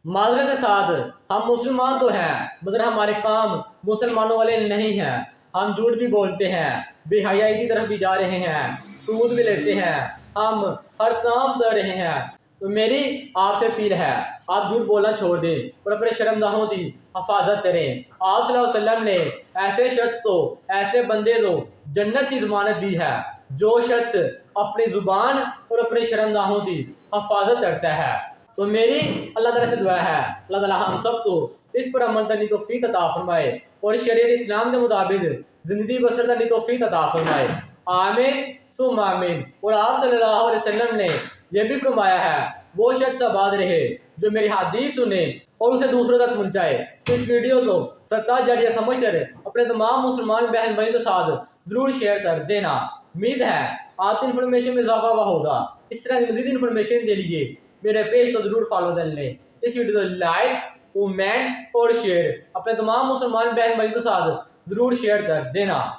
معذرت کے ساتھ ہم مسلمان تو ہیں مگر ہمارے کام مسلمانوں والے نہیں ہیں۔ ہم جھوٹ بھی بولتے ہیں، بے حیائی کی طرف بھی جا رہے ہیں، سود بھی لیتے ہیں، ہم ہر کام کر رہے ہیں۔ تو میری آپ سے اپیل ہے، آپ جھوٹ بولنا چھوڑ دیں اور اپنے شرمگاہوں کی حفاظت کریں۔ آپ صلی اللہ علیہ وسلم نے ایسے شخص کو، ایسے بندے کو جنت کی ضمانت دی ہے جو شخص اپنی زبان اور اپنے شرمگاہوں کی حفاظت کرتا ہے۔ تو میری اللہ تعالیٰ سے دعا ہے، اللہ تعالیٰ ہم سب کو اس پر عمل کرنے کی توفیق عطا فرمائے اور شریعت اسلام کے مطابق زندگی بسر کرنے کی توفیق عطا فرمائے، آمین ثم آمین۔ اور آپ صلی اللہ علیہ وسلم نے یہ بھی فرمایا ہے، وہ شخص آباد رہے جو میری حدیث سنے اور اسے دوسروں تک پہنچائے۔ اس ویڈیو کو صدقہ جاریہ سمجھ کر اپنے تمام مسلمان بہن بھائیوں کے ساتھ ضرور شیئر کر دینا۔ امید ہے آپ کی انفارمیشن میں اضافہ ہوا ہوگا۔ اس طرح کی مزید انفارمیشن کے لیے میرے پیج کو ضرور فالو کر لیں۔ اس ویڈیو کو لائک، کمنٹ اور شیئر اپنے تمام مسلمان بہن بھائیوں کے ساتھ ضرور شیئر کر دینا۔